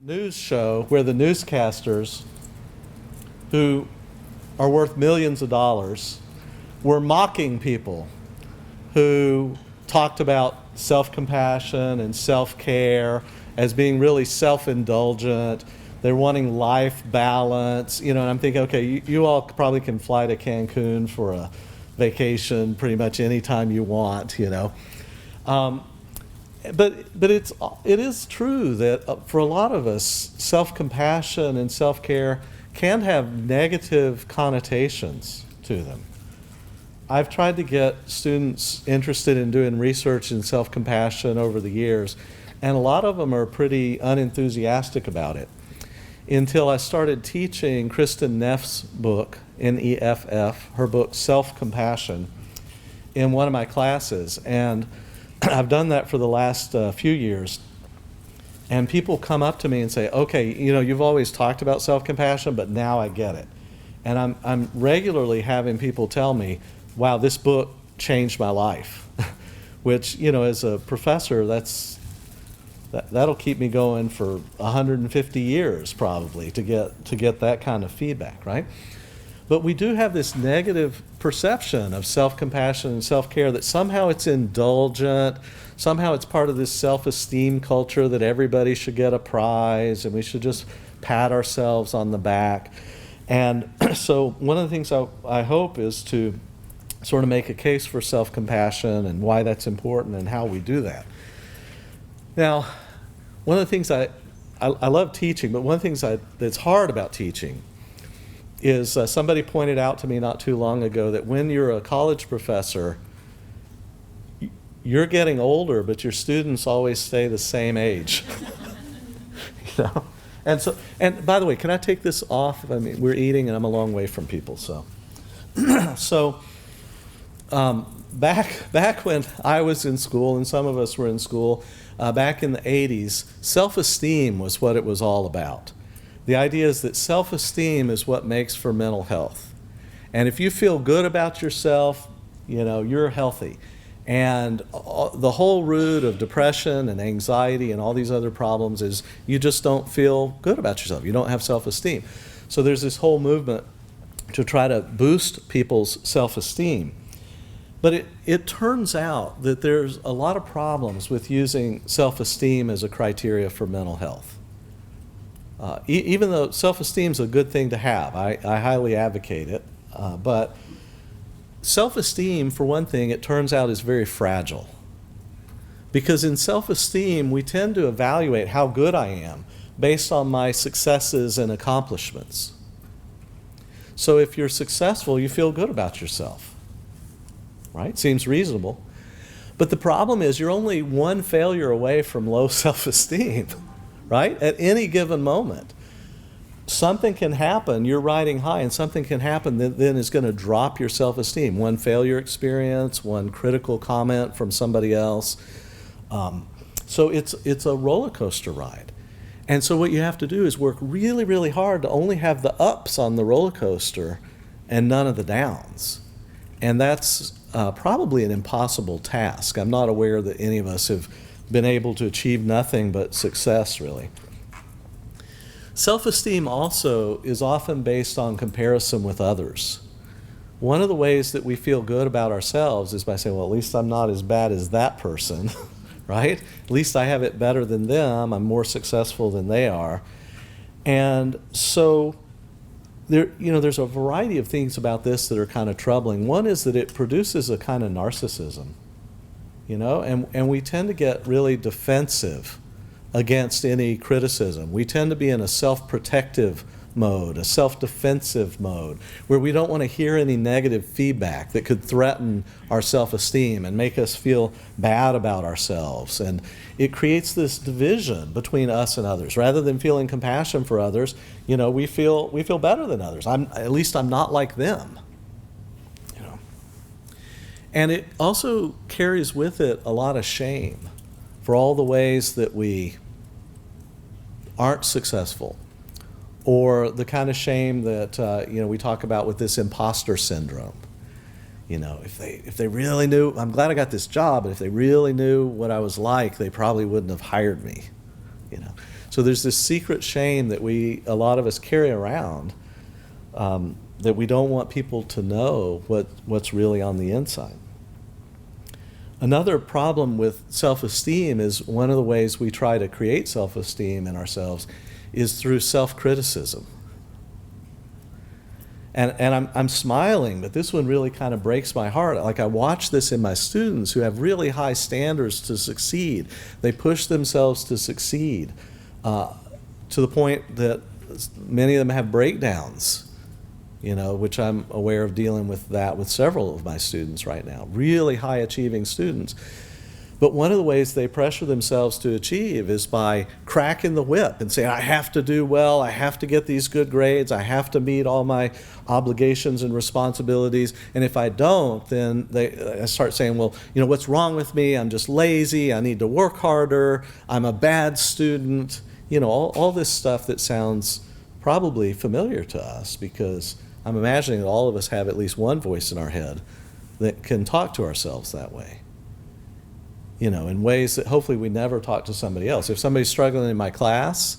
news show where the newscasters, who are worth millions of dollars, were mocking people who talked about self-compassion and self-care as being really self-indulgent. They're wanting life balance, and I'm thinking, okay, you all probably can fly to Cancun for a vacation pretty much anytime you want, But it is true that for a lot of us, self-compassion and self-care can have negative connotations to them. I've tried to get students interested in doing research in self-compassion over the years, and a lot of them are pretty unenthusiastic about it. Until I started teaching Kristen Neff's book, N-E-F-F, her book Self-Compassion, in one of my classes. And I've done that for the last few years. And people come up to me and say, okay, you've always talked about self-compassion, but now I get it. And I'm regularly having people tell me, wow, this book changed my life. Which, as a professor, that'll keep me going for 150 years probably to get that kind of feedback, right? But we do have this negative perception of self-compassion and self-care that somehow it's indulgent, somehow it's part of this self-esteem culture that everybody should get a prize and we should just pat ourselves on the back. And so one of the things I hope is to sort of make a case for self-compassion and why that's important and how we do that. Now, one of the things I love teaching, but one of the things that's hard about teaching is somebody pointed out to me not too long ago that when you're a college professor, you're getting older, but your students always stay the same age. And by the way, can I take this off? I mean, we're eating and I'm a long way from people, so. Back when I was in school, and some of us were in school, back in the 80s, self-esteem was what it was all about. The idea is that self-esteem is what makes for mental health. And if you feel good about yourself, you're healthy. And the whole root of depression and anxiety and all these other problems is you just don't feel good about yourself. You don't have self-esteem. So there's this whole movement to try to boost people's self-esteem. But it turns out that there's a lot of problems with using self-esteem as a criteria for mental health. Even though self-esteem is a good thing to have, I highly advocate it, but self-esteem, for one thing, it turns out is very fragile. Because in self-esteem, we tend to evaluate how good I am based on my successes and accomplishments. So if you're successful, you feel good about yourself, right? Seems reasonable. But the problem is you're only one failure away from low self-esteem, right? At any given moment. Something can happen, you're riding high, and something can happen that then is going to drop your self-esteem. One failure experience, one critical comment from somebody else. So it's a roller coaster ride. And so what you have to do is work really, really hard to only have the ups on the roller coaster and none of the downs. And that's probably an impossible task. I'm not aware that any of us have been able to achieve nothing but success, really. Self-esteem also is often based on comparison with others. One of the ways that we feel good about ourselves is by saying, well, at least I'm not as bad as that person, right? At least I have it better than them. I'm more successful than they are. And so there's a variety of things about this that are kind of troubling. One is that it produces a kind of narcissism, and we tend to get really defensive against any criticism. We tend to be in a self-protective mode, a self-defensive mode, where we don't want to hear any negative feedback that could threaten our self-esteem and make us feel bad about ourselves. And it creates this division between us and others. Rather than feeling compassion for others, we feel better than others. At least I'm not like them. And it also carries with it a lot of shame for all the ways that we aren't successful, or the kind of shame that we talk about with this imposter syndrome. If they really knew, I'm glad I got this job, but if they really knew what I was like, they probably wouldn't have hired me. So there's this secret shame that a lot of us carry around, that we don't want people to know what's really on the inside. Another problem with self-esteem is one of the ways we try to create self-esteem in ourselves is through self-criticism. And I'm smiling, but this one really kind of breaks my heart. Like, I watch this in my students who have really high standards to succeed. They push themselves to succeed to the point that many of them have breakdowns, which I'm aware of dealing with that with several of my students right now, really high achieving students. But one of the ways they pressure themselves to achieve is by cracking the whip and saying, I have to do well, I have to get these good grades, I have to meet all my obligations and responsibilities, and if I don't, then I start saying, well, what's wrong with me? I'm just lazy, I need to work harder, I'm a bad student, all this stuff that sounds probably familiar to us, because I'm imagining that all of us have at least one voice in our head that can talk to ourselves that way. In ways that hopefully we never talk to somebody else. If somebody's struggling in my class,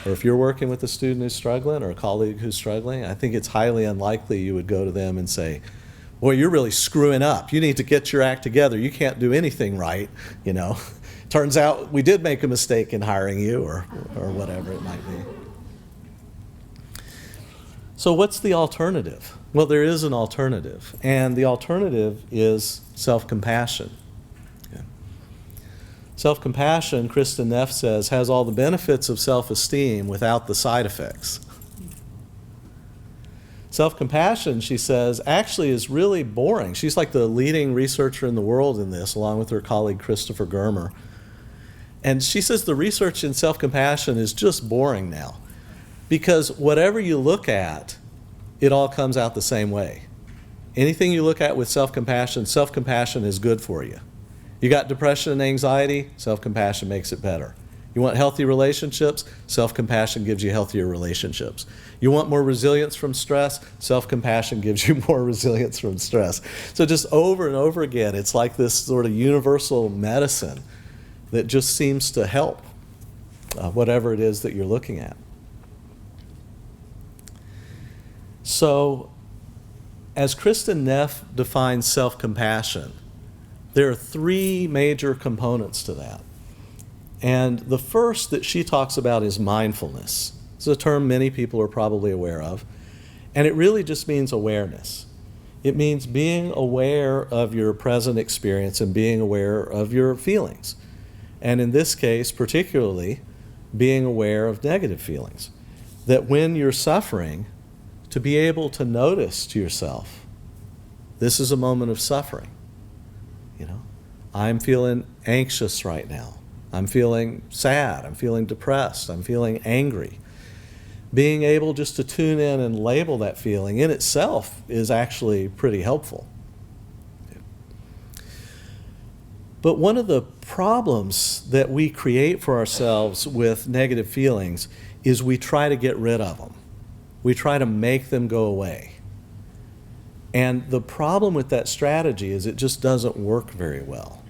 or if you're working with a student who's struggling or a colleague who's struggling, I think it's highly unlikely you would go to them and say, boy, you're really screwing up. You need to get your act together. You can't do anything right. Turns out we did make a mistake in hiring you, or whatever it might be. So what's the alternative? Well, there is an alternative. And the alternative is self-compassion. Self-compassion, Kristen Neff says, has all the benefits of self-esteem without the side effects. Self-compassion, she says, actually is really boring. She's like the leading researcher in the world in this, along with her colleague Christopher Germer. And she says the research in self-compassion is just boring now, because whatever you look at, it all comes out the same way. Anything you look at with self-compassion is good for you. You got depression and anxiety, self-compassion makes it better. You want healthy relationships, self-compassion gives you healthier relationships. You want more resilience from stress, self-compassion gives you more resilience from stress. So just over and over again, it's like this sort of universal medicine that just seems to help whatever it is that you're looking at. So, as Kristen Neff defines self-compassion, there are three major components to that. And the first that she talks about is mindfulness. It's a term many people are probably aware of. And it really just means awareness. It means being aware of your present experience and being aware of your feelings. And in this case, particularly, being aware of negative feelings. That when you're suffering, to be able to notice to yourself, this is a moment of suffering. I'm feeling anxious right now. I'm feeling sad. I'm feeling depressed. I'm feeling angry. Being able just to tune in and label that feeling in itself is actually pretty helpful. But one of the problems that we create for ourselves with negative feelings is we try to get rid of them. We try to make them go away. And the problem with that strategy is it just doesn't work very well.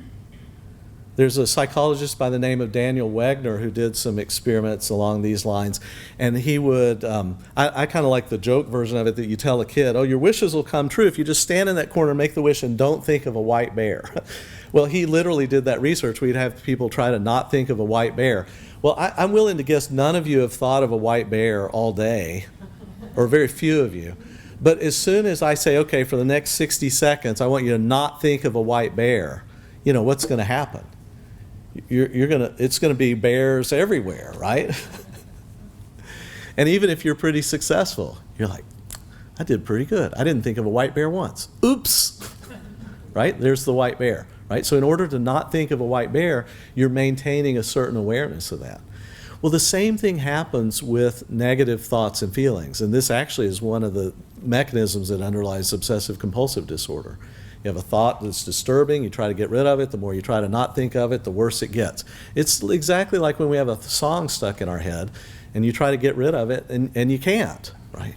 There's a psychologist by the name of Daniel Wegner who did some experiments along these lines, and he would, I kind of like the joke version of it that you tell a kid, oh, your wishes will come true if you just stand in that corner and make the wish and don't think of a white bear. Well, he literally did that research. We'd have people try to not think of a white bear. Well, I'm willing to guess none of you have thought of a white bear all day, or very few of you. But as soon as I say, okay, for the next 60 seconds, I want you to not think of a white bear, what's going to happen? It's going to be bears everywhere, right? And even if you're pretty successful, you're like, I did pretty good. I didn't think of a white bear once. Oops, right? There's the white bear, right? So in order to not think of a white bear, you're maintaining a certain awareness of that. Well, the same thing happens with negative thoughts and feelings, and this actually is one of the mechanisms that underlies obsessive compulsive disorder. You have a thought that's disturbing, you try to get rid of it. The more you try to not think of it, the worse it gets. It's exactly like when we have a song stuck in our head and you try to get rid of it and you can't, right?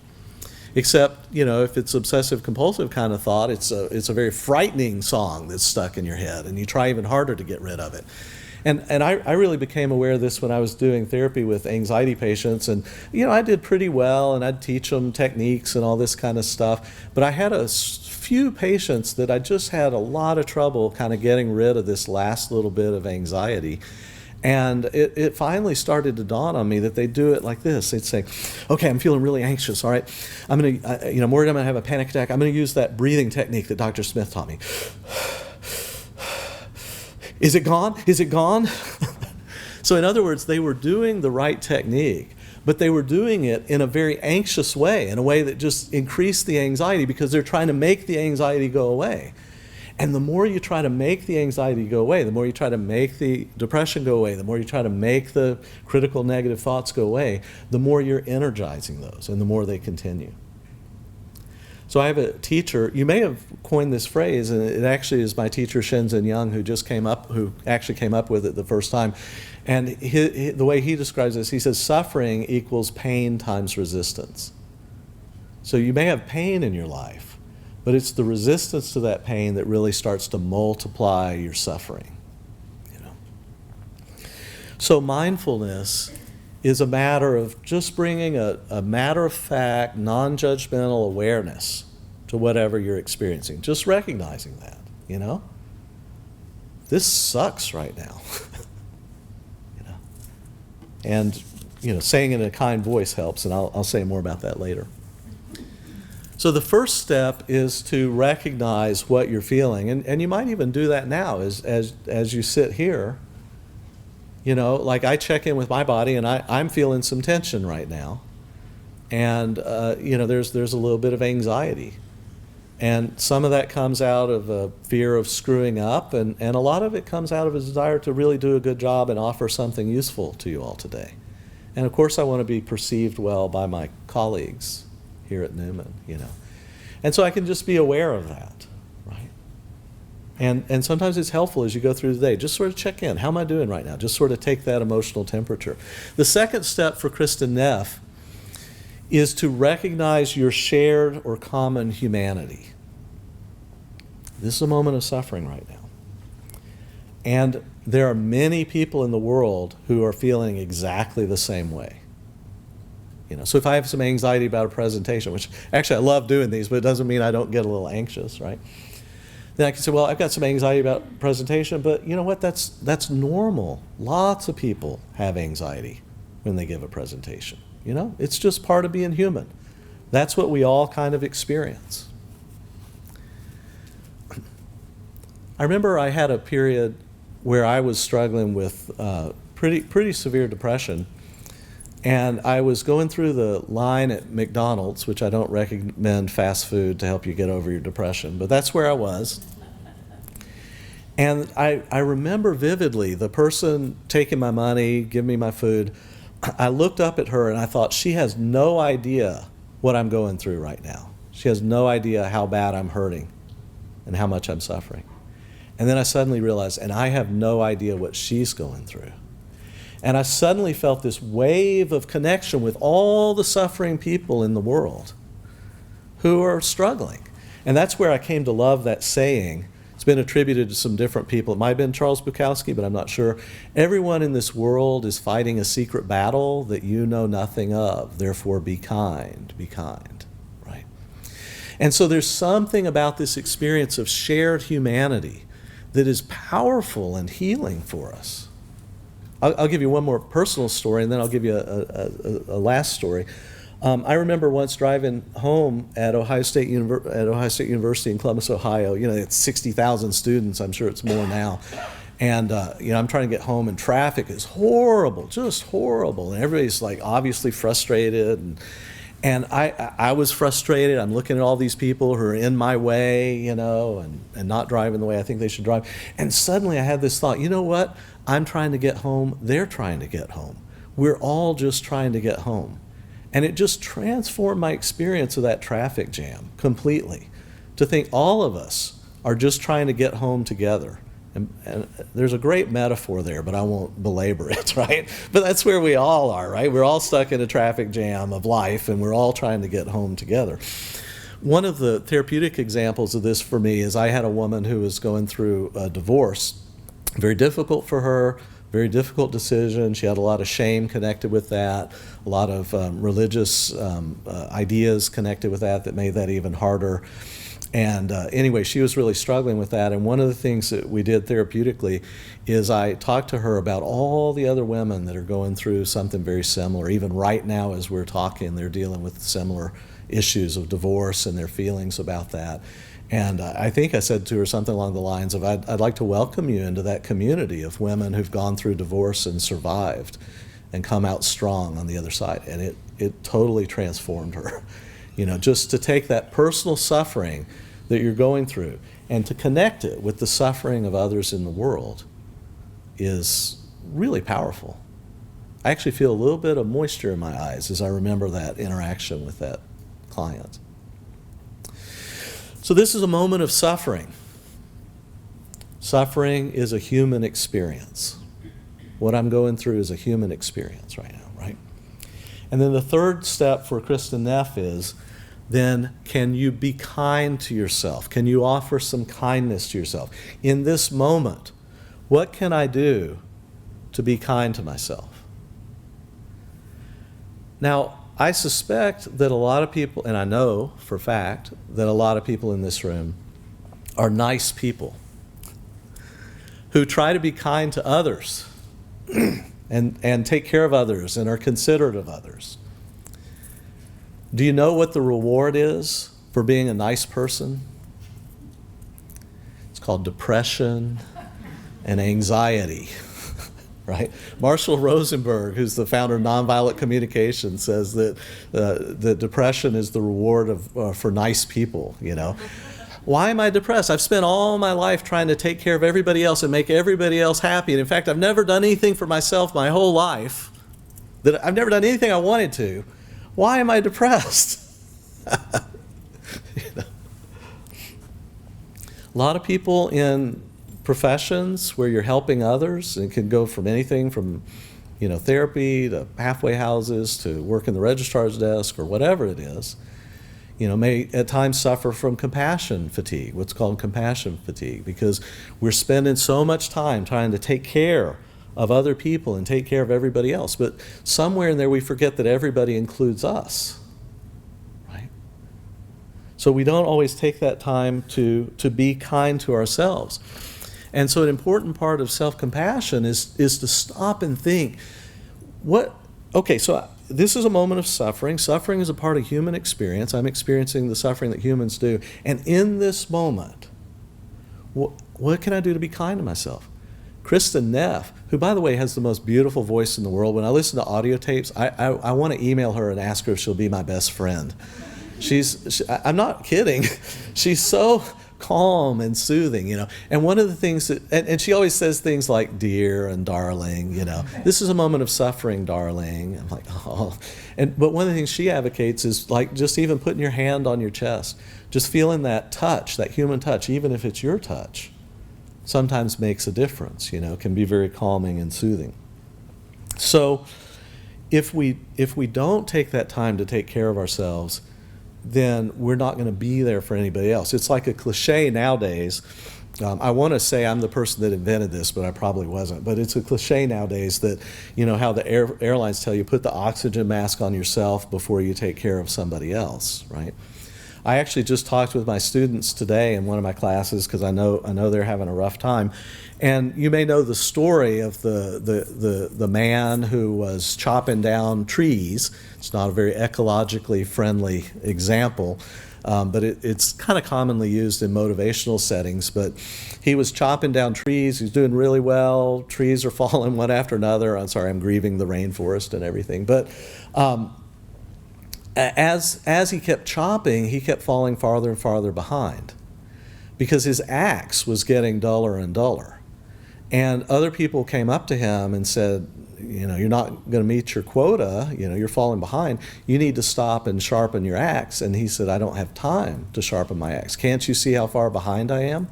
Except, if it's obsessive compulsive kind of thought, it's a very frightening song that's stuck in your head and you try even harder to get rid of it. And I really became aware of this when I was doing therapy with anxiety patients. And, I did pretty well, and I'd teach them techniques and all this kind of stuff. But I had a few patients that I just had a lot of trouble kind of getting rid of this last little bit of anxiety. And it finally started to dawn on me that they'd do it like this. They'd say, okay, I'm feeling really anxious, all right? I'm worried I'm going to have a panic attack. I'm going to use that breathing technique that Dr. Smith taught me. Is it gone? Is it gone? So in other words, they were doing the right technique, but they were doing it in a very anxious way, in a way that just increased the anxiety because they're trying to make the anxiety go away. And the more you try to make the anxiety go away, the more you try to make the depression go away, the more you try to make the critical negative thoughts go away, the more you're energizing those and the more they continue. So I have a teacher, you may have coined this phrase, and it actually is my teacher Shenzhen Young who actually came up with it the first time. And the way he describes this, he says suffering equals pain times resistance. So you may have pain in your life, but it's the resistance to that pain that really starts to multiply your suffering. So mindfulness is a matter of just bringing a matter-of-fact, non-judgmental awareness to whatever you're experiencing. Just recognizing that, This sucks right now. And, saying it in a kind voice helps, and I'll say more about that later. So the first step is to recognize what you're feeling, and you might even do that now as you sit here. Like I check in with my body, and I'm feeling some tension right now. And, there's a little bit of anxiety. And some of that comes out of a fear of screwing up, and a lot of it comes out of a desire to really do a good job and offer something useful to you all today. And, of course, I want to be perceived well by my colleagues here at Newman, And so I can just be aware of that. And sometimes it's helpful as you go through the day, just sort of check in. How am I doing right now? Just sort of take that emotional temperature. The second step for Kristen Neff is to recognize your shared or common humanity. This is a moment of suffering right now. And there are many people in the world who are feeling exactly the same way. So if I have some anxiety about a presentation, which actually I love doing these, but it doesn't mean I don't get a little anxious, right? Then I can say, well, I've got some anxiety about presentation, but you know what? That's normal. Lots of people have anxiety when they give a presentation. It's just part of being human. That's what we all kind of experience. I remember I had a period where I was struggling with pretty severe depression, and I was going through the line at McDonald's, which I don't recommend fast food to help you get over your depression, but that's where I was. And I remember vividly the person taking my money, giving me my food. I looked up at her and I thought, she has no idea what I'm going through right now. She has no idea how bad I'm hurting and how much I'm suffering. And then I suddenly realized, and I have no idea what she's going through. And I suddenly felt this wave of connection with all the suffering people in the world who are struggling. And that's where I came to love that saying. It's been attributed to some different people. It might have been Charles Bukowski, but I'm not sure. Everyone in this world is fighting a secret battle that you know nothing of. Therefore, be kind, right? And so there's something about this experience of shared humanity that is powerful and healing for us. I'll give you one more personal story, and then I'll give you a last story. I remember once driving home at Ohio State University in Columbus, Ohio. It's 60,000 students. I'm sure it's more now. And I'm trying to get home, and traffic is horrible, just horrible. And everybody's like obviously frustrated. And I was frustrated. I'm looking at all these people who are in my way, and not driving the way I think they should drive. And suddenly I had this thought, you know what? I'm trying to get home. They're trying to get home. We're all just trying to get home. And it just transformed my experience of that traffic jam completely, to think all of us are just trying to get home together. And there's a great metaphor there, but I won't belabor it, right? But that's where we all are, right? We're all stuck in a traffic jam of life, and we're all trying to get home together. One of the therapeutic examples of this for me is I had a woman who was going through a divorce, Very difficult for her, very difficult decision. She had a lot of shame connected with that, a lot of religious ideas connected with that made that even harder. And anyway, she was really struggling with that. And one of the things that we did therapeutically is I talked to her about all the other women that are going through something very similar. Even right now as we're talking, they're dealing with similar issues of divorce and their feelings about that. And I think I said to her something along the lines of, I'd like to welcome you into that community of women who've gone through divorce and survived and come out strong on the other side. And it totally transformed her. You know, just to take that personal suffering that you're going through and to connect it with the suffering of others in the world is really powerful. I actually feel a little bit of moisture in my eyes as I remember that interaction with that client. So this is a moment of suffering. Suffering is a human experience. What I'm going through is a human experience right now, right? And then the third step for Kristen Neff is, then can you be kind to yourself? Can you offer some kindness to yourself? In this moment, what can I do to be kind to myself? Now, I suspect that a lot of people, and I know for a fact that a lot of people in this room are nice people who try to be kind to others and take care of others and are considerate of others. Do you know what the reward is for being a nice person? It's called depression and anxiety, right? Marshall Rosenberg, who's the founder of Nonviolent Communication, says that the depression is the reward for nice people, you know. Why am I depressed? I've spent all my life trying to take care of everybody else and make everybody else happy. And in fact, I've never done anything for myself my whole life. I've never done anything I wanted to. Why am I depressed? You know. A lot of people in professions where you're helping others, and it can go from anything from, you know, therapy to halfway houses to work in the registrar's desk or whatever it is, you know, may at times suffer from compassion fatigue, what's called compassion fatigue, because we're spending so much time trying to take care of other people and take care of everybody else. But somewhere in there we forget that everybody includes us, right? So we don't always take that time to be kind to ourselves. And so an important part of self-compassion is to stop and think, so this is a moment of suffering. Suffering is a part of human experience. I'm experiencing the suffering that humans do. And in this moment, what can I do to be kind to myself? Kristen Neff, who, by the way, has the most beautiful voice in the world. When I listen to audio tapes, I want to email her and ask her if she'll be my best friend. I'm not kidding. She's so calm and soothing, you know. And one of the things that, and she always says things like dear and darling, you know. This is a moment of suffering, darling. I'm like, oh. But one of the things she advocates is like just even putting your hand on your chest, just feeling that touch, that human touch, even if it's your touch, sometimes makes a difference, you know, can be very calming and soothing. So if we don't take that time to take care of ourselves, then we're not going to be there for anybody else. It's like a cliche nowadays. I want to say I'm the person that invented this, but I probably wasn't. But it's a cliche nowadays that, you know, how the airlines tell you, put the oxygen mask on yourself before you take care of somebody else, right? I actually just talked with my students today in one of my classes because I know they're having a rough time. And you may know the story of the man who was chopping down trees. It's not a very ecologically friendly example, but it's kind of commonly used in motivational settings. But he was chopping down trees. He's doing really well. Trees are falling one after another. I'm sorry, I'm grieving the rainforest and everything. But as he kept chopping, he kept falling farther and farther behind because his axe was getting duller and duller. And other people came up to him and said, you know, you're not going to meet your quota, you know, you're falling behind. You need to stop and sharpen your axe. And he said, I don't have time to sharpen my axe. Can't you see how far behind I am?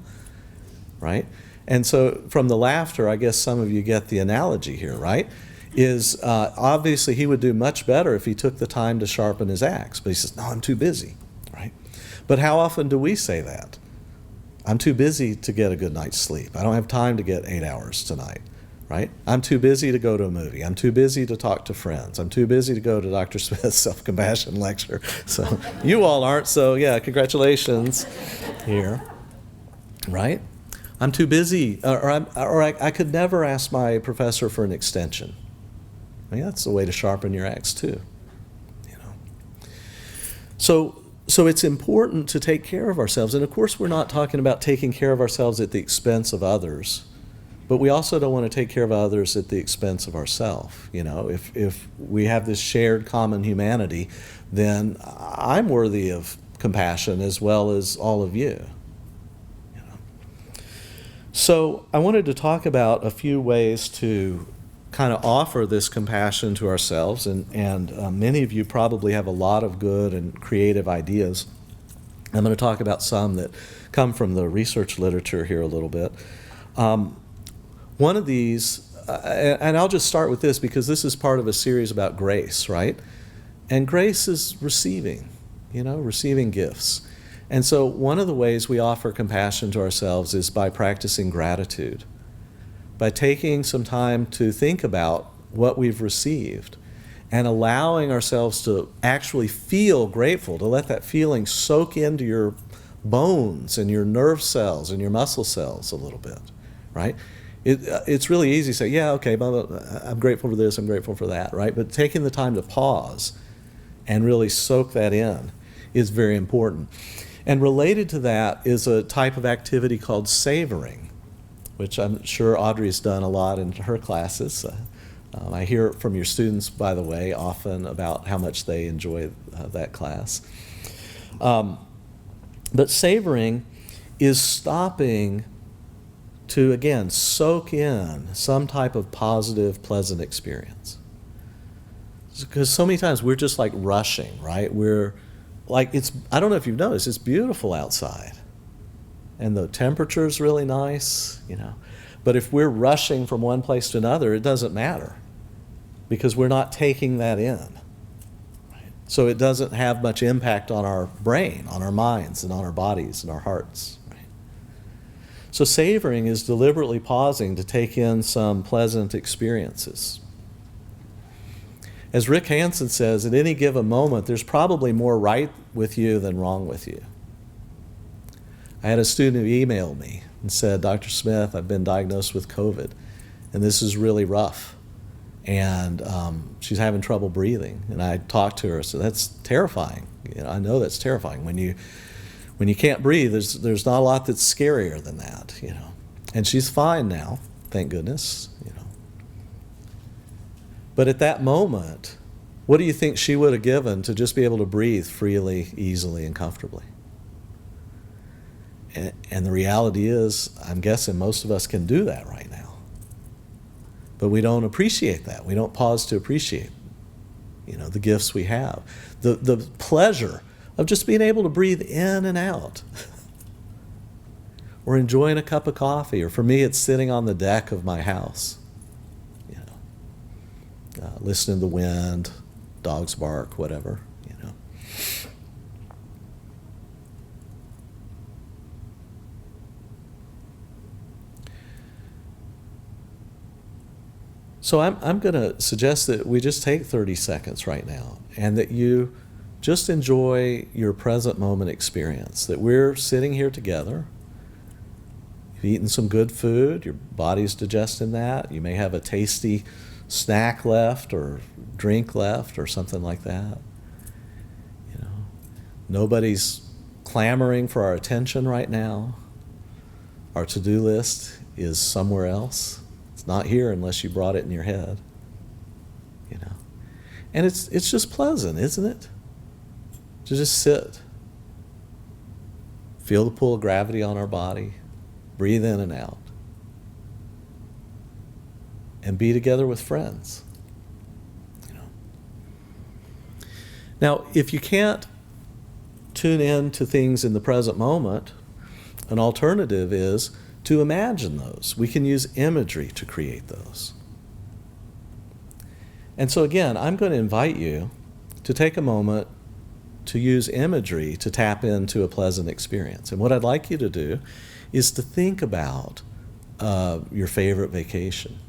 Right? And so from the laughter, I guess some of you get the analogy here, right? Is obviously he would do much better if he took the time to sharpen his axe. But he says, no, I'm too busy, right? But how often do we say that? I'm too busy to get a good night's sleep. I don't have time to get 8 hours tonight, right? I'm too busy to go to a movie. I'm too busy to talk to friends. I'm too busy to go to Dr. Smith's self-compassion lecture. So you all aren't, so yeah, congratulations here, right? I'm too busy, or I could never ask my professor for an extension. I mean, that's a way to sharpen your axe too, you know. So it's important to take care of ourselves. And of course, we're not talking about taking care of ourselves at the expense of others, but we also don't want to take care of others at the expense of ourselves. You know, if we have this shared common humanity, then I'm worthy of compassion as well as all of you. You know? So I wanted to talk about a few ways to kind of offer this compassion to ourselves, and many of you probably have a lot of good and creative ideas. I'm going to talk about some that come from the research literature here a little bit. One of these, and I'll just start with this because this is part of a series about grace, right? And grace is receiving, you know, receiving gifts. And so one of the ways we offer compassion to ourselves is by practicing gratitude, by taking some time to think about what we've received and allowing ourselves to actually feel grateful, to let that feeling soak into your bones and your nerve cells and your muscle cells a little bit, right? It's really easy to say, yeah, okay, I'm grateful for this, I'm grateful for that, right? But taking the time to pause and really soak that in is very important. And related to that is a type of activity called savoring, which I'm sure Audrey's done a lot in her classes. I hear from your students, by the way, often about how much they enjoy that class. But savoring is stopping to, again, soak in some type of positive, pleasant experience. Because so many times we're just like rushing, right? We're like, I don't know if you've noticed, it's beautiful outside. And the temperature's really nice, you know. But if we're rushing from one place to another, it doesn't matter because we're not taking that in. Right? So it doesn't have much impact on our brain, on our minds, and on our bodies and our hearts. Right? So savoring is deliberately pausing to take in some pleasant experiences. As Rick Hansen says, at any given moment, there's probably more right with you than wrong with you. I had a student who emailed me and said, Dr. Smith, I've been diagnosed with COVID, and this is really rough. And she's having trouble breathing. And I talked to her, so that's terrifying. You know, I know that's terrifying. When you can't breathe, there's not a lot that's scarier than that, you know. And she's fine now, thank goodness, you know. But at that moment, what do you think she would have given to just be able to breathe freely, easily, and comfortably? And the reality is, I'm guessing most of us can do that right now. But we don't appreciate that. We don't pause to appreciate, you know, the gifts we have. The pleasure of just being able to breathe in and out. Or enjoying a cup of coffee. Or for me, it's sitting on the deck of my house. You know, listening to the wind, dogs bark, whatever, you know. So I'm going to suggest that we just take 30 seconds right now and that you just enjoy your present moment experience, that we're sitting here together. You've eaten some good food, your body's digesting that. You may have a tasty snack left or drink left or something like that. You know, nobody's clamoring for our attention right now. Our to-do list is somewhere else. Not here unless you brought it in your head, you know. And it's just pleasant, isn't it? To just sit, feel the pull of gravity on our body, breathe in and out, and be together with friends, you know. Now, if you can't tune in to things in the present moment, an alternative is to imagine those. We can use imagery to create those. And so again, I'm going to invite you to take a moment to use imagery to tap into a pleasant experience. And what I'd like you to do is to think about your favorite vacation.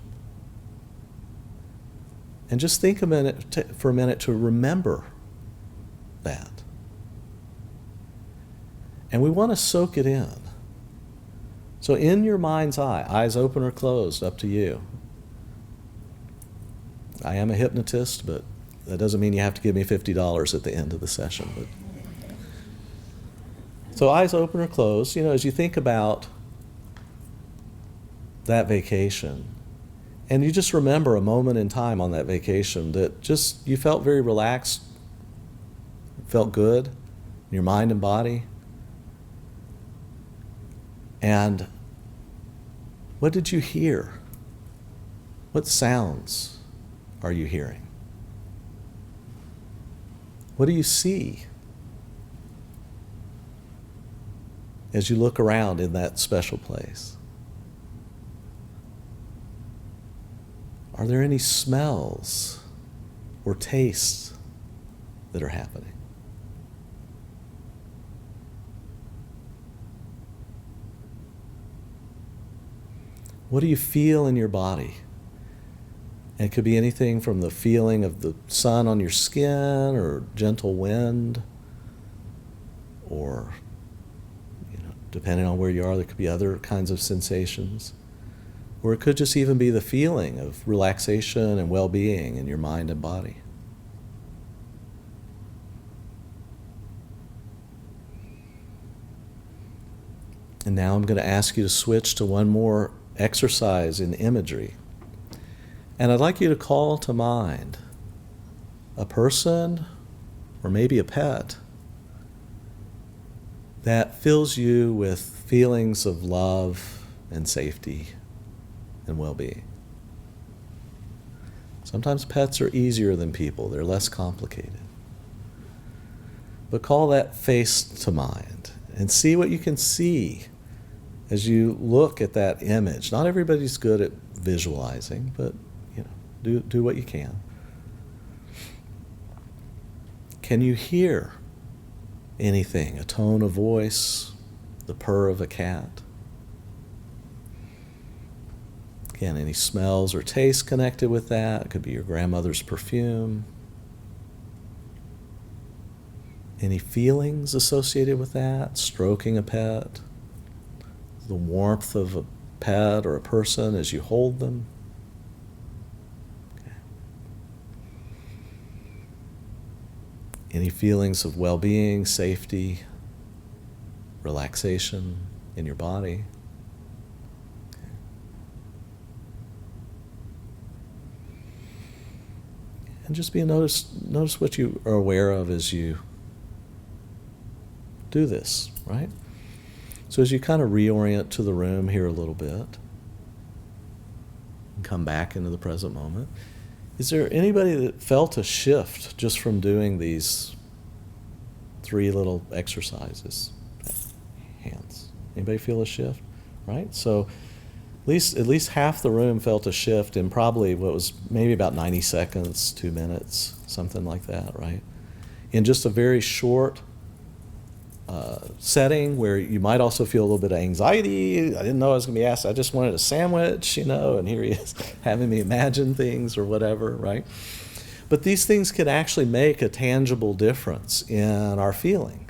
And just think for a minute to remember that. And we want to soak it in. So in your mind's eye, eyes open or closed, up to you. I am a hypnotist, but that doesn't mean you have to give me $50 at the end of the session. So eyes open or closed, as you think about that vacation, and you just remember a moment in time on that vacation that just you felt very relaxed, felt good in your mind and body. And what did you hear? What sounds are you hearing? What do you see as you look around in that special place? Are there any smells or tastes that are happening? What do you feel in your body? And it could be anything from the feeling of the sun on your skin or gentle wind, or, depending on where you are, there could be other kinds of sensations. Or it could just even be the feeling of relaxation and well-being in your mind and body. And now I'm going to ask you to switch to one more exercise in imagery. And I'd like you to call to mind a person or maybe a pet that fills you with feelings of love and safety and well-being. Sometimes pets are easier than people. They're less complicated. But call that face to mind and see what you can see as you look at that image. Not everybody's good at visualizing, but do what you can. Can you hear anything? A tone of voice, the purr of a cat? Again, any smells or tastes connected with that? It could be your grandmother's perfume. Any feelings associated with that? Stroking a pet? The warmth of a pet or a person as you hold them? Okay. Any feelings of well-being, safety, relaxation in your body? Okay. And just notice what you are aware of as you do this, right? So as you kind of reorient to the room here a little bit, and come back into the present moment, is there anybody that felt a shift just from doing these 3 little exercises? Hands. Anybody feel a shift? Right? So at least half the room felt a shift in probably what was maybe about 90 seconds, 2 minutes, something like that, right? In just a very short setting where you might also feel a little bit of anxiety. I didn't know I was going to be asked. I just wanted a sandwich, and here he is having me imagine things or whatever, right? But these things can actually make a tangible difference in our feeling.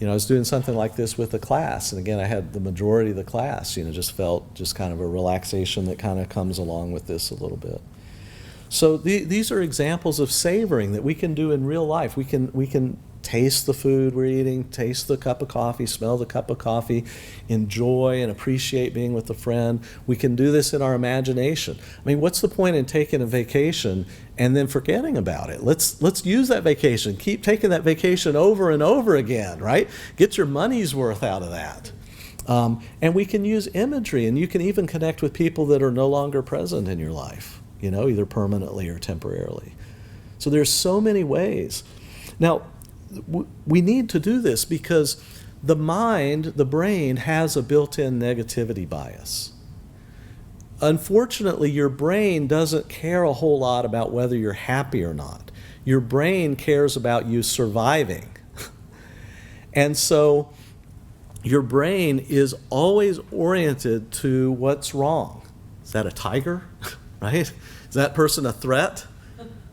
I was doing something like this with a class, and again, I had the majority of the class, just felt just kind of a relaxation that kind of comes along with this a little bit. So these are examples of savoring that we can do in real life. We can taste the food we're eating, taste the cup of coffee, smell the cup of coffee, enjoy and appreciate being with a friend. We can do this in our imagination. I mean, what's the point in taking a vacation and then forgetting about it? Let's use that vacation. Keep taking that vacation over and over again, right? Get your money's worth out of that. And we can use imagery, and you can even connect with people that are no longer present in your life, either permanently or temporarily. So there's so many ways. Now, we need to do this because the brain has a built-in negativity bias. Unfortunately, your brain doesn't care a whole lot about whether you're happy or not. Your brain cares about you surviving. And so your brain is always oriented to what's wrong. Is that a tiger? Right? Is that person a threat?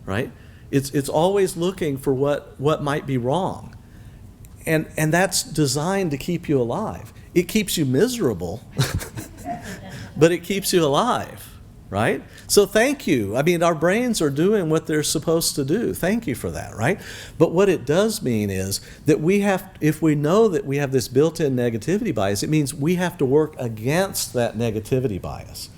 Right? It's always looking for what might be wrong. And that's designed to keep you alive. It keeps you miserable, but it keeps you alive. Right? So thank you. I mean, our brains are doing what they're supposed to do. Thank you for that, right? But what it does mean is that if we know that we have this built-in negativity bias, it means we have to work against that negativity bias.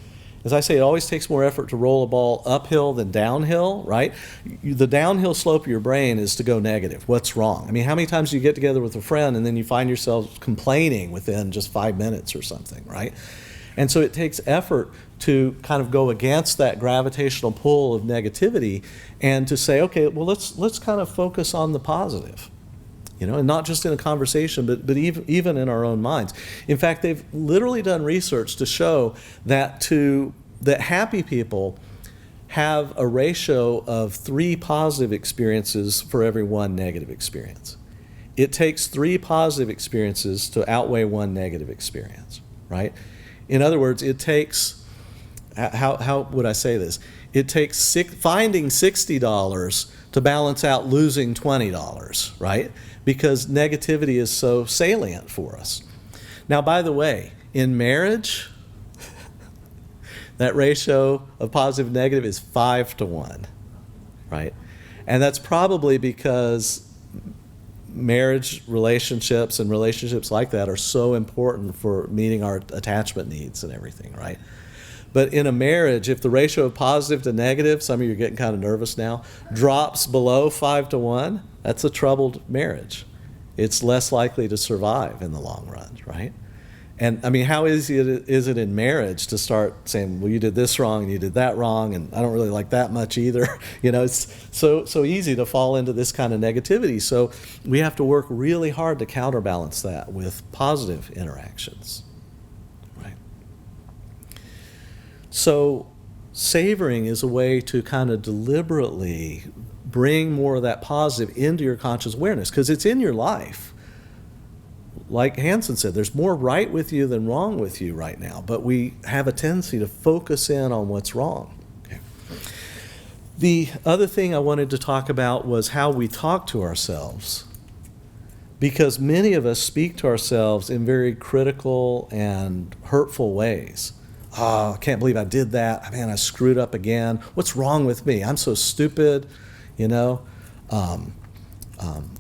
As I say, it always takes more effort to roll a ball uphill than downhill, right? The downhill slope of your brain is to go negative. What's wrong? I mean, how many times do you get together with a friend and then you find yourself complaining within just 5 minutes or something, right? And so it takes effort to kind of go against that gravitational pull of negativity and to say, okay, well, let's kind of focus on the positive, and not just in a conversation, but even in our own minds. In fact, they've literally done research to show that happy people have a ratio of 3 positive experiences for every 1 negative experience. It takes 3 positive experiences to outweigh 1 negative experience, right? In other words, it takes, how would I say this? It takes finding $60 to balance out losing $20, right? Because negativity is so salient for us. Now, by the way, in marriage, that ratio of positive and negative is 5 to 1, right? And that's probably because marriage relationships and relationships like that are so important for meeting our attachment needs and everything, right? But in a marriage, if the ratio of positive to negative, some of you are getting kind of nervous now, drops below 5 to 1, that's a troubled marriage. It's less likely to survive in the long run, right? And I mean, how easy is it in marriage to start saying, well, you did this wrong and you did that wrong, and I don't really like that much either. It's so easy to fall into this kind of negativity. So we have to work really hard to counterbalance that with positive interactions, right? So savoring is a way to kind of deliberately bring more of that positive into your conscious awareness, because it's in your life. Like Hansen said, there's more right with you than wrong with you right now, but we have a tendency to focus in on what's wrong. Okay. The other thing I wanted to talk about was how we talk to ourselves, because many of us speak to ourselves in very critical and hurtful ways. Oh, I can't believe I did that. Man, I screwed up again. What's wrong with me? I'm so stupid,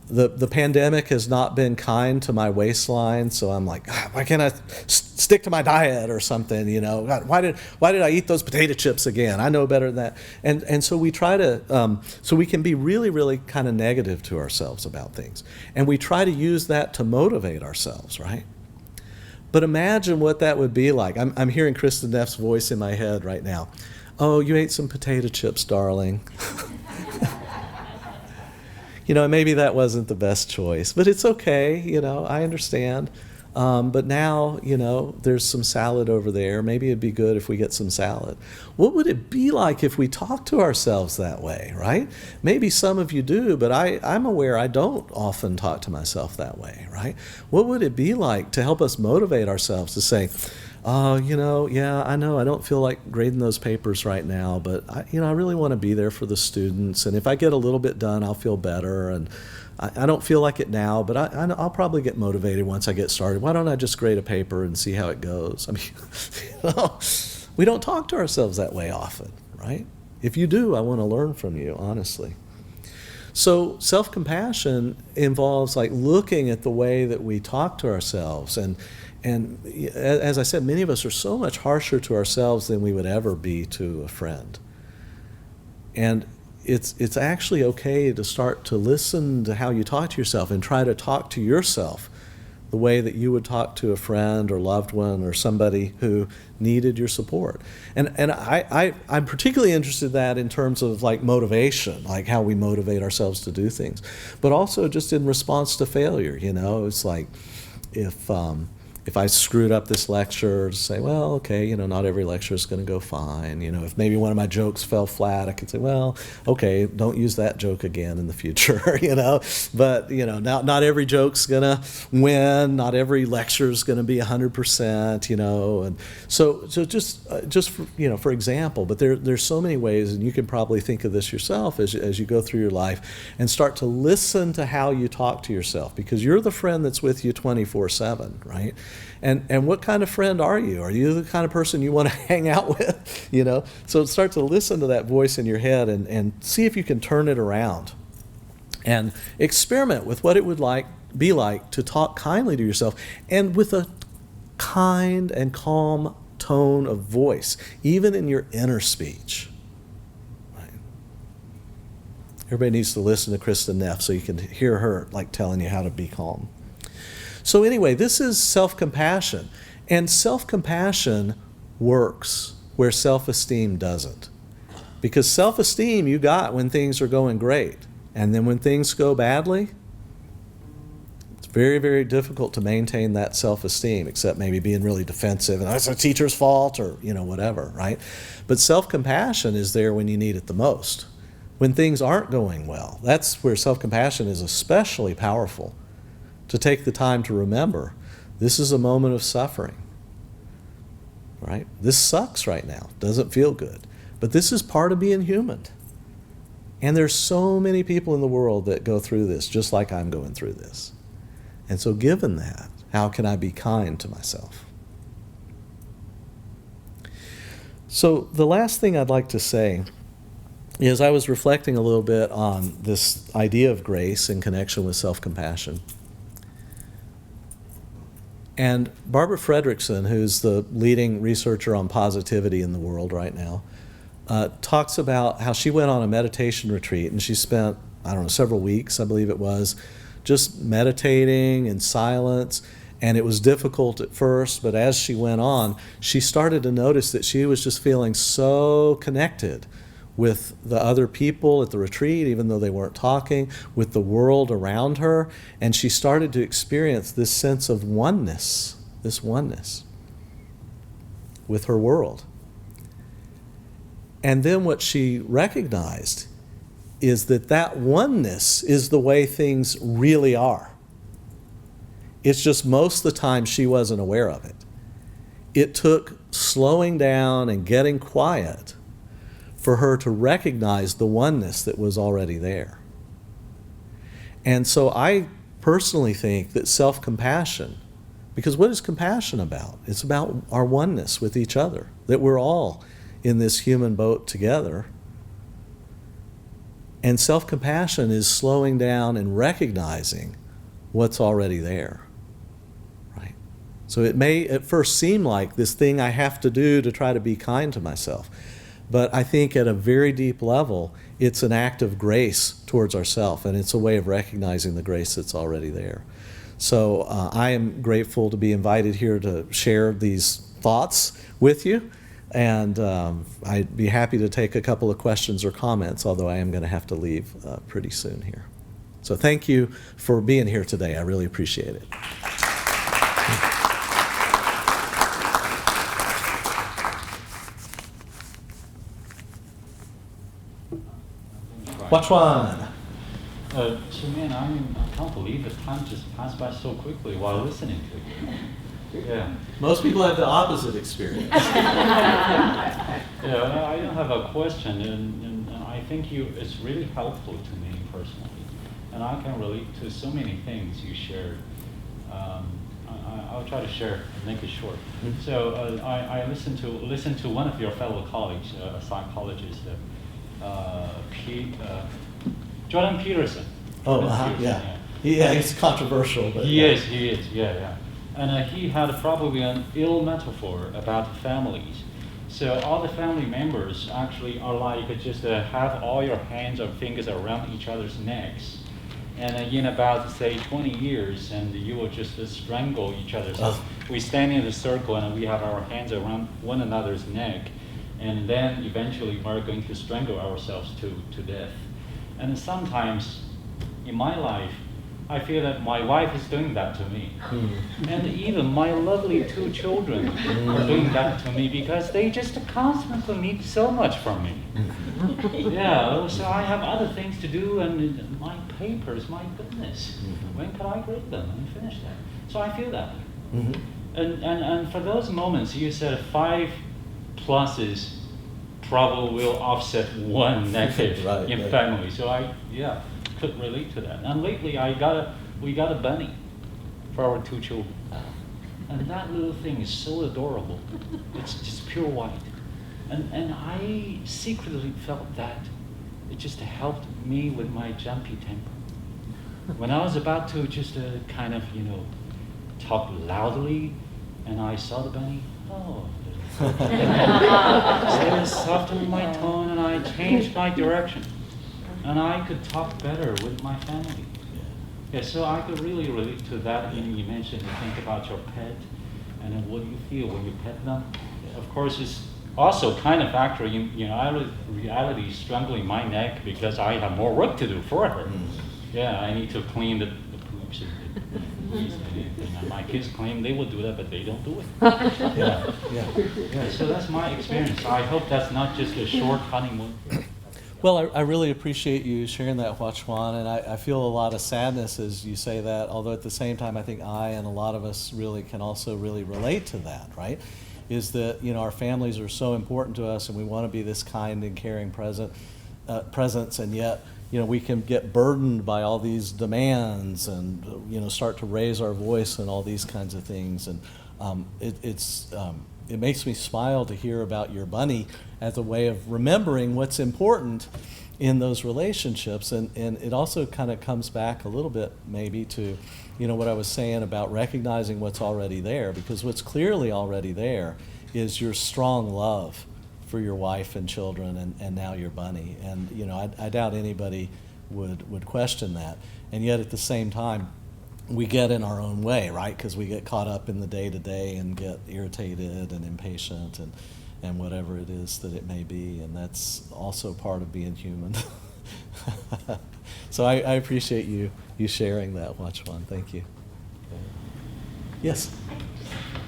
The pandemic has not been kind to my waistline, so I'm like, why can't I stick to my diet or something? God, why did I eat those potato chips again? I know better than that. And so we try to, so we can be really, really kind of negative to ourselves about things, and we try to use that to motivate ourselves, right? But imagine what that would be like. I'm hearing Kristen Neff's voice in my head right now. Oh, you ate some potato chips, darling. Maybe that wasn't the best choice, but it's okay, I understand. But now, there's some salad over there. Maybe it'd be good if we get some salad. What would it be like if we talked to ourselves that way, right? Maybe some of you do, but I'm aware I don't often talk to myself that way, right? What would it be like to help us motivate ourselves to say, oh, yeah, I know I don't feel like grading those papers right now, but I really want to be there for the students. And if I get a little bit done, I'll feel better. And I don't feel like it now, but I'll probably get motivated once I get started. Why don't I just grade a paper and see how it goes? I mean, we don't talk to ourselves that way often, right? If you do, I want to learn from you, honestly. So self-compassion involves like looking at the way that we talk to ourselves. And as I said, many of us are so much harsher to ourselves than we would ever be to a friend. And it's actually okay to start to listen to how you talk to yourself and try to talk to yourself the way that you would talk to a friend or loved one or somebody who needed your support. And I'm particularly interested in that in terms of like motivation, like how we motivate ourselves to do things, but also just in response to failure. It's like if If I screwed up this lecture, say, well, okay, not every lecture is going to go fine. If maybe one of my jokes fell flat, I could say, well, okay, don't use that joke again in the future, But, not every joke's going to win. Not every lecture is going to be 100%, And so just for example, but there's so many ways, and you can probably think of this yourself as you go through your life and start to listen to how you talk to yourself, because you're the friend that's with you 24/7, right? And what kind of friend are you? Are you the kind of person you want to hang out with? So start to listen to that voice in your head and see if you can turn it around. And experiment with what it would be like to talk kindly to yourself, and with a kind and calm tone of voice, even in your inner speech. Right? Everybody needs to listen to Kristen Neff so you can hear her telling you how to be calm. So anyway, this is self-compassion. And self-compassion works where self-esteem doesn't. Because self-esteem you got when things are going great. And then when things go badly, it's very, very difficult to maintain that self-esteem, except maybe being really defensive, and it's a teacher's fault, or whatever, right? But self-compassion is there when you need it the most. When things aren't going well, that's where self-compassion is especially powerful. To take the time to remember, this is a moment of suffering, right? This sucks right now, doesn't feel good, but this is part of being human. And there's so many people in the world that go through this, just like I'm going through this. And so given that, how can I be kind to myself? So the last thing I'd like to say is I was reflecting a little bit on this idea of grace in connection with self-compassion. And Barbara Fredrickson, who's the leading researcher on positivity in the world right now, talks about how she went on a meditation retreat, and she spent, several weeks, I believe it was, just meditating in silence. And it was difficult at first, but as she went on, she started to notice that she was just feeling so connected with the other people at the retreat, even though they weren't talking, with the world around her. And she started to experience this sense of oneness, with her world. And then what she recognized is that oneness is the way things really are. It's just most of the time she wasn't aware of it. It took slowing down and getting quiet for her to recognize the oneness that was already there. And so I personally think that self-compassion, because what is compassion about? It's about our oneness with each other, that we're all in this human boat together. And self-compassion is slowing down and recognizing what's already there. Right? So it may at first seem like this thing I have to do to try to be kind to myself. But I think at a very deep level, it's an act of grace towards ourselves, and it's a way of recognizing the grace that's already there. So I am grateful to be invited here to share these thoughts with you, and I'd be happy to take a couple of questions or comments, although I am going to have to leave pretty soon here. So thank you for being here today. I really appreciate it. Which one? Man, I can't believe the time just passed by so quickly while listening to you. Yeah. Most people have the opposite experience. Yeah, I don't have a question, and I think it's really helpful to me personally, and I can relate to so many things you shared. I'll try to share, make it short. Mm-hmm. So I listened to one of your fellow colleagues, a psychologist, Jordan Peterson. Oh, yeah. Yeah, he's controversial. But he is, yeah. And he had probably an ill metaphor about families. So all the family members actually are like just have all your hands or fingers around each other's necks. And in about, say, 20 years, and you will just strangle each other. So we stand in a circle and we have our hands around one another's neck. And then eventually we're going to strangle ourselves to death. And sometimes in my life, I feel that my wife is doing that to me. And even my lovely 2 children are doing that to me because they just constantly need so much from me. Yeah, so I have other things to do, and my papers, my goodness, when can I grade them and finish that? So I feel that. And for those moments, you said 5 pluses probably will offset 1 negative in family. So I could relate to that. And lately we got a bunny for our 2 children. And that little thing is so adorable. It's just pure white. And I secretly felt that it just helped me with my jumpy temper. When I was about to just kind of, talk loudly, and I saw the bunny, so I softened my tone, and I changed my direction. And I could talk better with my family. Yeah, so I could really relate to that. You mentioned to think about your pet, and then what do you feel when you pet them? Of course, it's also kind of factor in, reality strangling my neck because I have more work to do for her. Yeah, I need to clean the poops and the and anything. And my kids claim they will do that, but they don't do it. Yeah, so that's my experience. I hope that's not just a short honeymoon. Well, I really appreciate you sharing that, Huachuan, and I feel a lot of sadness as you say that, although at the same time I think I and a lot of us really can also really relate to that, right? Is that, our families are so important to us and we want to be this kind and caring presence, and yet, we can get burdened by all these demands and, start to raise our voice and all these kinds of things. And it makes me smile to hear about your bunny as a way of remembering what's important in those relationships. And it also kind of comes back a little bit maybe to, what I was saying about recognizing what's already there, because what's clearly already there is your strong love for your wife and children and now your bunny. And, I doubt anybody would question that. And yet at the same time, we get in our own way, right? Because we get caught up in the day-to-day and get irritated and impatient and whatever it is that it may be. And that's also part of being human. So I appreciate you sharing that, Huachuan. Thank you. Yes?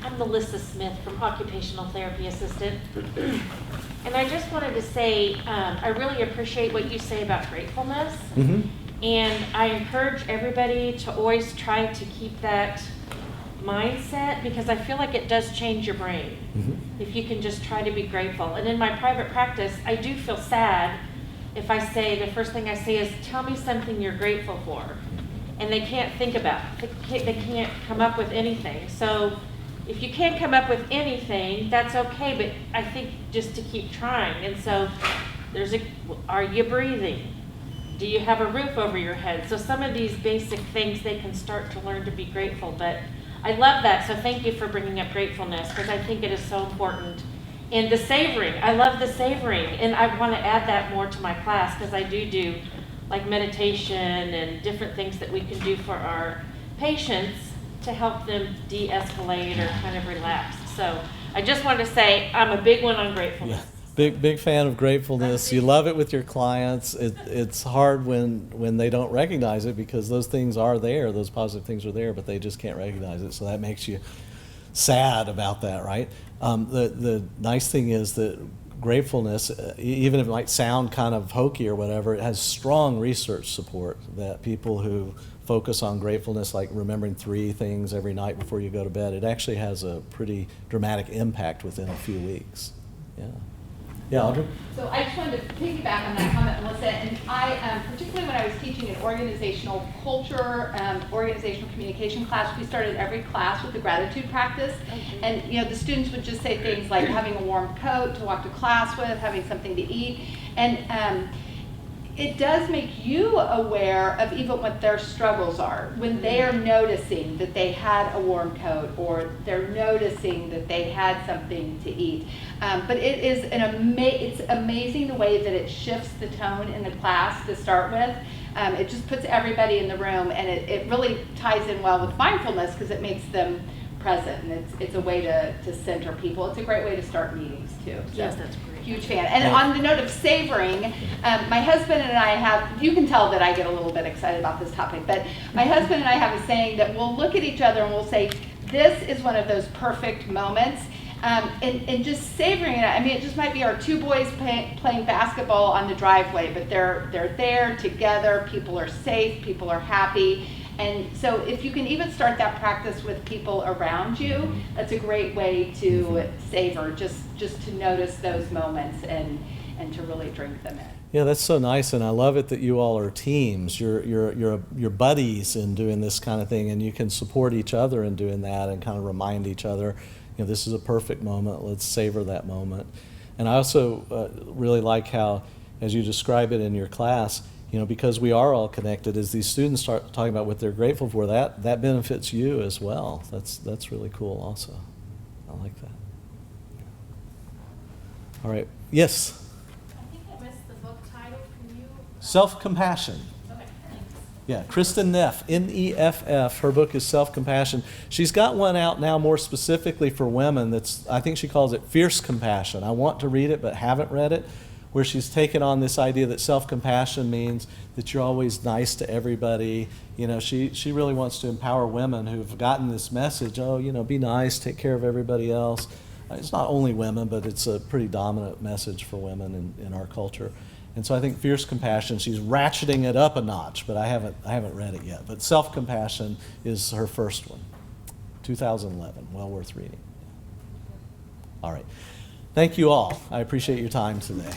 I'm Melissa Smith from Occupational Therapy Assistant. And I just wanted to say, I really appreciate what you say about gratefulness. And I encourage everybody to always try to keep that mindset, because I feel like it does change your brain if you can just try to be grateful. And in my private practice, I do feel sad if I say, the first thing I say is, tell me something you're grateful for. And they can't think about it. They can't come up with anything. So if you can't come up with anything, that's okay, but I think just to keep trying. And so are you breathing? Do you have a roof over your head? So some of these basic things they can start to learn to be grateful. But I love that, so thank you for bringing up gratefulness, because I think it is so important. And the savoring, I love the savoring, and I want to add that more to my class, because I do like meditation and different things that we can do for our patients to help them de-escalate or kind of relax. So I just wanted to say I'm a big one on gratefulness. Big fan of gratefulness. You love it with your clients. It's hard when they don't recognize it, because those things are there, those positive things are there, but they just can't recognize it. So that makes you sad about that, right? The nice thing is that gratefulness, even if it might sound kind of hokey or whatever, it has strong research support that people who focus on gratefulness, like remembering 3 things every night before you go to bed, it actually has a pretty dramatic impact within a few weeks. Yeah, Audrey? So I just wanted to piggyback on that comment, Melissa, and I, particularly when I was teaching an organizational culture, organizational communication class, we started every class with a gratitude practice. And the students would just say things like having a warm coat to walk to class with, having something to eat. And it does make you aware of even what their struggles are when they are noticing that they had a warm coat, or they're noticing that they had something to eat. But it is it's amazing the way that it shifts the tone in the class to start with. It just puts everybody in the room, and it really ties in well with mindfulness, because it makes them present, and it's a way to center people. It's a great way to start meetings too. So. Yes, that's great. Huge fan. And on the note of savoring, my husband and I have, you can tell that I get a little bit excited about this topic, but my husband and I have a saying that we'll look at each other and we'll say, this is one of those perfect moments. And just savoring it. I mean, it just might be our two boys playing basketball on the driveway, but they're there together, people are safe, people are happy. And so if you can even start that practice with people around you, that's a great way to savor, just to notice those moments and to really drink them in. Yeah, that's so nice, and I love it that you all are teams. You're buddies in doing this kind of thing, and you can support each other in doing that and kind of remind each other, this is a perfect moment, let's savor that moment. And I also really like how, as you describe it in your class, because we are all connected, as these students start talking about what they're grateful for, that benefits you as well. That's really cool also. I like that. All right, yes? I think I missed the book title. Can you? Self-compassion. Okay, thanks. Yeah, Kristen Neff, N-E-F-F. Her book is Self-Compassion. She's got one out now more specifically for women I think she calls it Fierce Compassion. I want to read it but haven't read it, where she's taken on this idea that self-compassion means that you're always nice to everybody. She really wants to empower women who've gotten this message, be nice, take care of everybody else. It's not only women, but it's a pretty dominant message for women in our culture. And so I think Fierce Compassion, she's ratcheting it up a notch, but I haven't read it yet. But Self-Compassion is her first one, 2011, well worth reading. All right. Thank you all. I appreciate your time today.